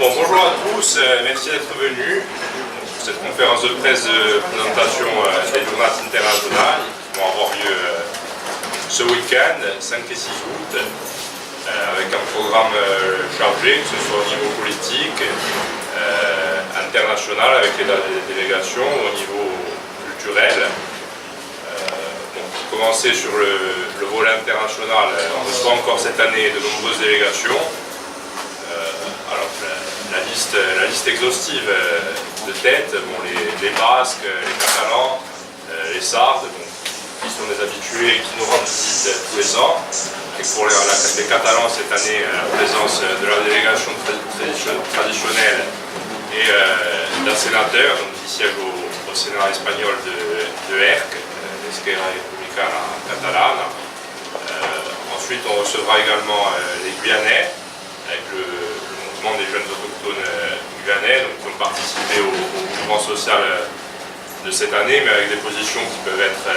Bon, bonjour à tous, merci d'être venus pour cette conférence de presse de présentation des journaux internationaux qui vont avoir lieu ce week-end, 5 et 6 août, avec un programme chargé, que ce soit au niveau politique, international avec les délégations, au niveau culturel. Pour commencer sur le volet international, on reçoit encore cette année de nombreuses délégations. Alors, la liste exhaustive de tête, bon, les Basques, les Catalans, les Sardes, qui sont des habitués et qui nous rendent visite tous les ans. Et pour les Catalans, cette année, la présence de la délégation traditionnelle et d'un sénateur qui siège au Sénat espagnol de ERC, l'Esquerra Republicana Catalana. Ensuite, on recevra également les Guyanais, avec le mouvement des jeunes autochtones guyanais, qui ont participé au mouvement social de cette année, mais avec des positions qui peuvent être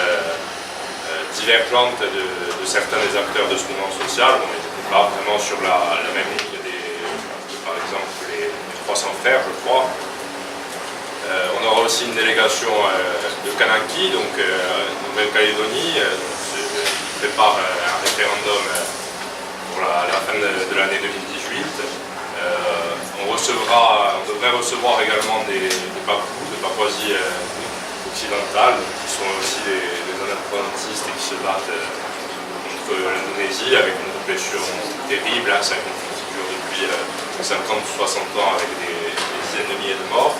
divergentes de certains des acteurs de ce mouvement social. On n'était pas vraiment sur la même ligne par exemple, les 300 frères, je crois. On aura aussi une délégation de Kanaki, donc Nouvelle-Calédonie, qui prépare un référendum pour la fin de l'année 2018. On devrait recevoir également des Papous, de Papouasie occidentale, qui sont aussi des indépendantistes et qui se battent contre l'Indonésie avec une répression terrible. C'est un conflit qui dure depuis 50 ou 60 ans avec des dizaines de milliers de morts.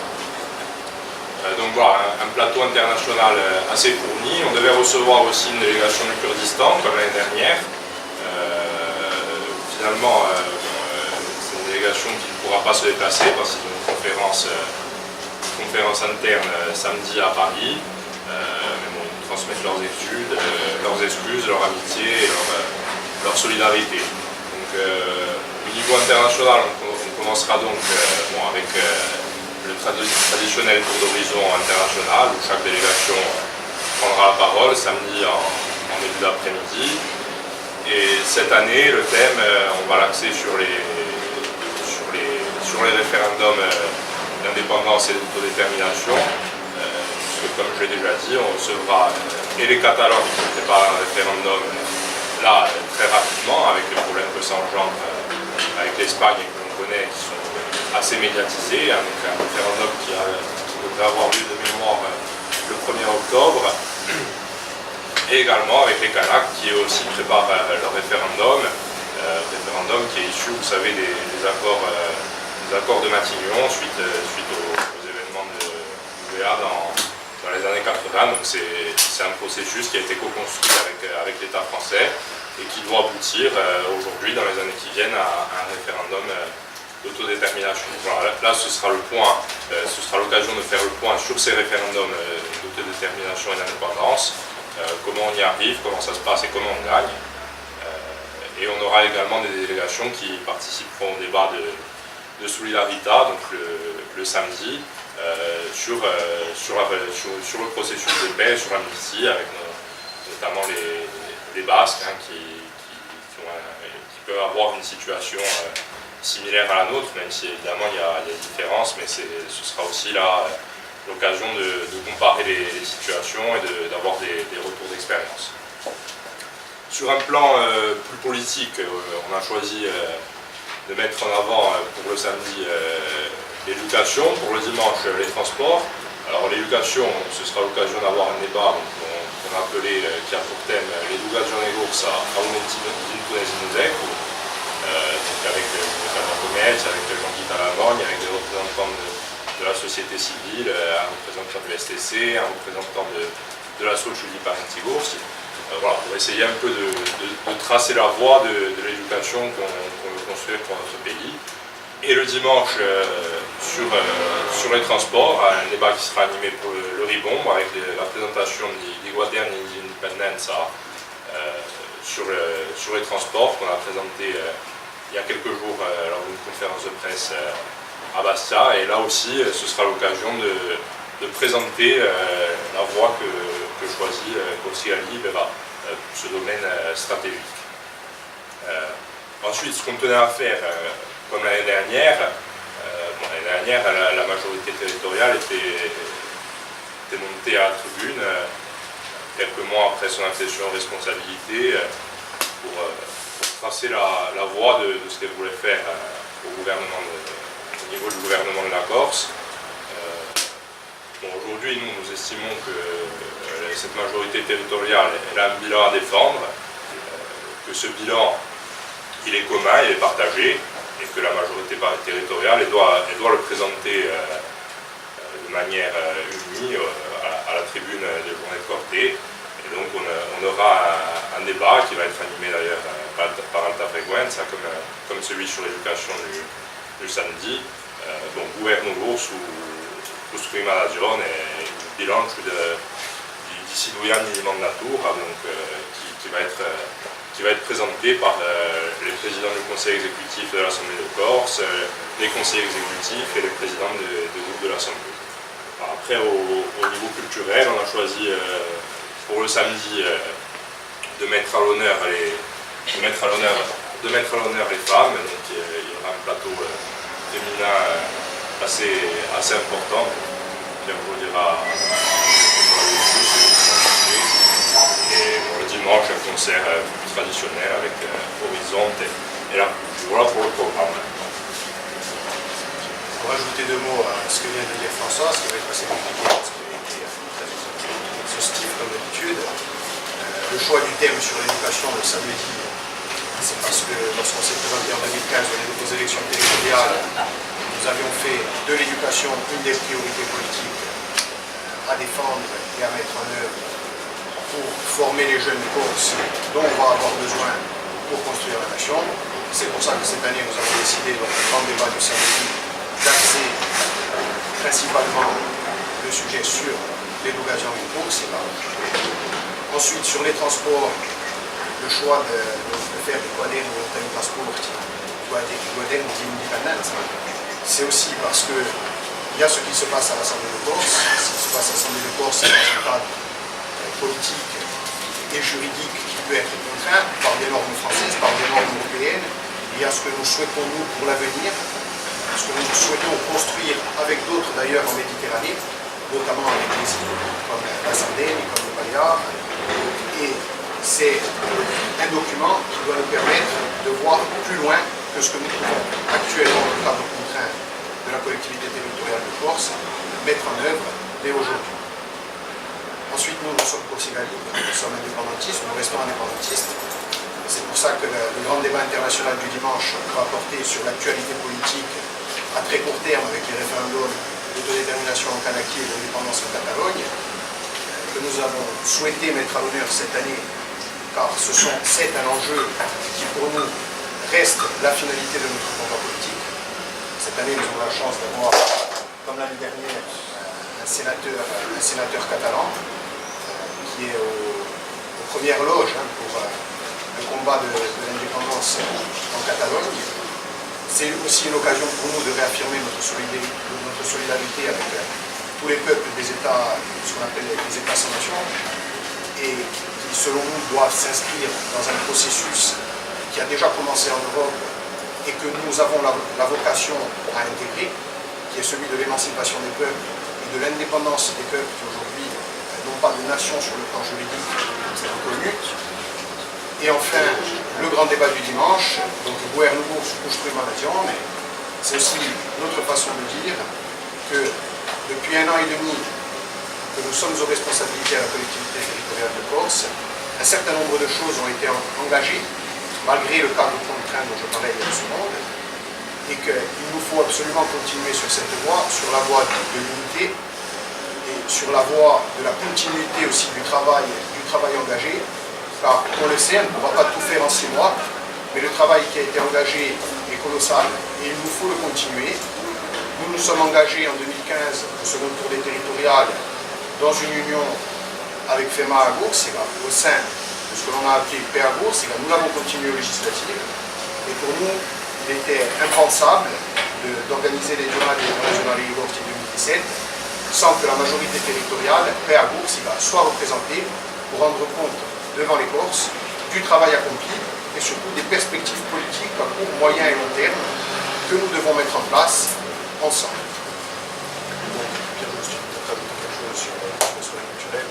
Donc voilà, un plateau international assez fourni. On devait recevoir aussi une délégation du Kurdistan, comme l'année dernière. Finalement, c'est une délégation qui ne pourra pas se déplacer parce qu'ils ont une conférence interne samedi à Paris. Mais bon, ils transmettent leurs excuses, leur amitié et leur solidarité. Donc, au niveau international, on commencera donc avec le traditionnel tour d'horizon international, où chaque délégation prendra la parole samedi en début d'après-midi. Et cette année, le thème, on va l'axer sur les référendums d'indépendance et d'autodétermination. Parce que, comme je l'ai déjà dit, on recevra et les Catalans qui préparent un référendum là très rapidement, avec les problèmes que ça engendre avec l'Espagne et que l'on connaît, qui sont assez médiatisés, avec un référendum qui devrait avoir lieu de mémoire le 1er octobre. Et également avec les Kanaks qui aussi préparent leur référendum qui est issu, vous savez, des accords de Matignon suite aux événements de l'UEA dans les années 80. Donc c'est un processus qui a été co-construit avec l'État français et qui doit aboutir aujourd'hui, dans les années qui viennent, à un référendum d'autodétermination. Voilà, là, ce sera l'occasion de faire le point sur ces référendums d'autodétermination et d'indépendance. Comment on y arrive, comment ça se passe et comment on gagne. Et on aura également des délégations qui participeront au débat de Solidarita, donc le samedi, sur le processus de paix, sur l'amnistie, avec notamment les Basques qui peuvent avoir une situation similaire à la nôtre, même si évidemment il y a des différences, mais ce sera aussi là l'occasion de comparer les situations et d'avoir des retours d'expérience. Sur un plan plus politique, on a choisi de mettre en avant pour le samedi l'éducation, pour le dimanche les transports. Alors l'éducation, ce sera l'occasion d'avoir un débat qu'on a appelé, qui a pour thème l'éducation des courses à Unentintunez, donc avec le commerce, avec Jean-Guy Talamagne, avec des représentants de la société civile, un représentant du STC, un représentant de l'asso Julie Parentigours, voilà, pour essayer un peu de tracer la voie de l'éducation qu'on veut construire pour notre pays. Et le dimanche, sur les transports, un débat qui sera animé pour le Ribon, avec la présentation du Guaderni d'Independenza sur les transports, qu'on a présenté il y a quelques jours lors d'une conférence de presse à Bastia, et là aussi ce sera l'occasion de présenter la voie que choisit Koscielny pour ce domaine stratégique. Ensuite, ce qu'on tenait à faire, comme l'année dernière, l'année dernière, la majorité territoriale était montée à la tribune quelques mois après son accession aux responsabilités pour tracer la voie de ce qu'elle voulait faire au niveau du gouvernement de la Corse. Bon, aujourd'hui, nous estimons que cette majorité territoriale elle a un bilan à défendre, que ce bilan il est commun, il est partagé, et que la majorité territoriale elle doit le présenter de manière unie à la tribune des journées de Corté. Et donc on aura un débat qui va être animé d'ailleurs par Alta Frequenza, comme celui sur l'éducation du samedi. Donc gouverneur su prima ragione e il bilancio di Sidoiani di Mandatura, donc qui va être présenté par les présidents du conseil exécutif de l'Assemblée de Corse, les conseillers exécutifs et les présidents des groupes de l'Assemblée. Après, au niveau culturel, on a choisi pour le samedi de mettre à l'honneur les femmes. Donc il y aura un plateau féminin assez important qui introduira et pour le dimanche un concert traditionnel avec Horizonte et la culture. Voilà pour le programme. Pour rajouter 2 mots à ce que vient de dire François, ce qui va être assez compliqué parce qu'il a été très exhaustif comme d'habitude. Le choix du thème sur l'éducation le samedi, c'est parce que lorsqu'on s'est présenté en 2015 aux élections territoriales, nous avions fait de l'éducation une des priorités politiques à défendre et à mettre en œuvre pour former les jeunes Corses dont on va avoir besoin pour construire la nation. C'est pour ça que cette année nous avons décidé, dans le grand débat du samedi, d'axer principalement le sujet sur l'éducation en Corse. Ensuite, sur les transports, le choix de faire du quadrille ou du transport c'est aussi parce qu'il y a ce qui se passe à l'Assemblée de Corse. Ce qui se passe à l'Assemblée de Corse, c'est dans un cadre politique et juridique qui peut être contraint par des normes françaises, par des normes européennes. Il y a ce que nous souhaitons, nous, pour l'avenir, ce que nous souhaitons construire avec d'autres d'ailleurs en Méditerranée, notamment avec des îles comme la Sardaigne, comme le Baléares. Et c'est un document qui doit nous permettre de voir plus loin que ce que nous pouvons actuellement, dans le cadre contraint de la collectivité territoriale de Corse, mettre en œuvre dès aujourd'hui. Ensuite, nous sommes corsigalibres, nous sommes indépendantistes, nous restons indépendantistes. C'est pour ça que le grand débat international du dimanche va porter sur l'actualité politique à très court terme avec les référendums d'autodétermination en Kanaki et d'indépendance en Catalogne, que nous avons souhaité mettre à l'honneur cette année, car c'est un enjeu qui pour nous reste la finalité de notre combat politique. Cette année, nous avons la chance d'avoir, comme l'année dernière, un sénateur catalan qui est aux premières loges pour le combat de l'indépendance en Catalogne. C'est aussi une occasion pour nous de réaffirmer notre solidarité avec tous les peuples des États, ce qu'on appelle les États sans nation, et qui, selon nous, doivent s'inscrire dans un processus qui a déjà commencé en Europe et que nous avons la vocation à intégrer, qui est celui de l'émancipation des peuples et de l'indépendance des peuples qui aujourd'hui n'ont pas de nation sur le plan juridique reconnu. Et enfin, le grand débat du dimanche, donc le gouvernement se couche prima nation, mais c'est aussi notre façon de dire que depuis 1 an et demi que nous sommes aux responsabilités à la collectivité territoriale de Corse, un certain nombre de choses ont été engagées malgré le cadre contraint dont je parlais il y a 2 secondes, et qu'il nous faut absolument continuer sur cette voie, sur la voie de l'unité, et sur la voie de la continuité aussi du travail engagé, car on le sait, on ne pourra pas tout faire en 6 mois, mais le travail qui a été engagé est colossal, et il nous faut le continuer. Nous nous sommes engagés en 2015 au second tour des territoriales dans une union avec FEMA à Goursiga, au sein de ce que l'on a appelé PA Goursiga. Nous l'avons continué aux législatives, et pour nous, il était impensable d'organiser les régionales de Gorti 2017 sans que la majorité territoriale, PA Goursiga, soit représentée pour rendre compte devant les Corses du travail accompli et surtout des perspectives politiques à court, moyen et long terme que nous devons mettre en place ensemble. Donc, Pierre, je suis peut-être ajouter quelque chose sur le culturel.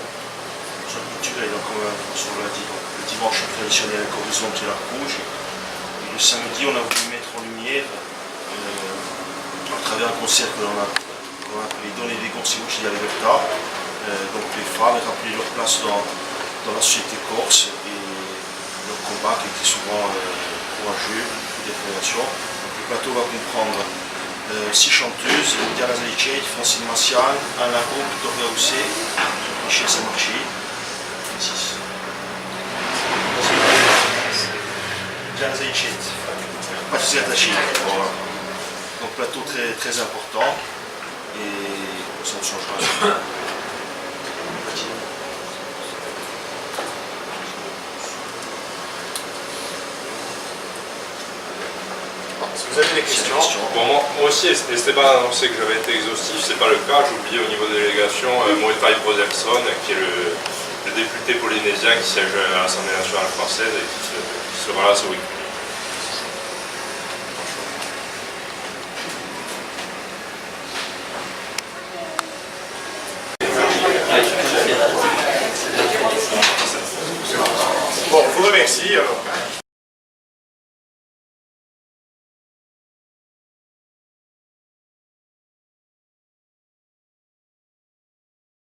Sur le culturel, donc, comme François l'a dit, donc, le dimanche traditionnel avec Horizon qui est l'arc rouge. Et le samedi, on a voulu mettre en lumière, à travers un concert que l'on a appelé Donner des consignes chez la Libertà, donc les femmes et rappeler leur place dans la société corse et leur combat qui était souvent courageux, de détermination. Donc, le plateau va comprendre 6 chanteuses, Diana Zalicet, Francine Macial, Anna Roux, Victoria Housset, Michel Saint-Marchi. 6. Diana Zalicet, Patricia Tachi. Voilà. Donc plateau très, très important et ça ne changera pas. Si vous avez des questions. Bon, moi aussi, Esteban a annoncé que j'avais été exhaustif, c'est pas le cas. J'ai oublié au niveau de délégation Moetai Broderson, qui est le député polynésien qui siège à l'Assemblée nationale française et qui sera là ce week-end. Bon, je vous remercie alors.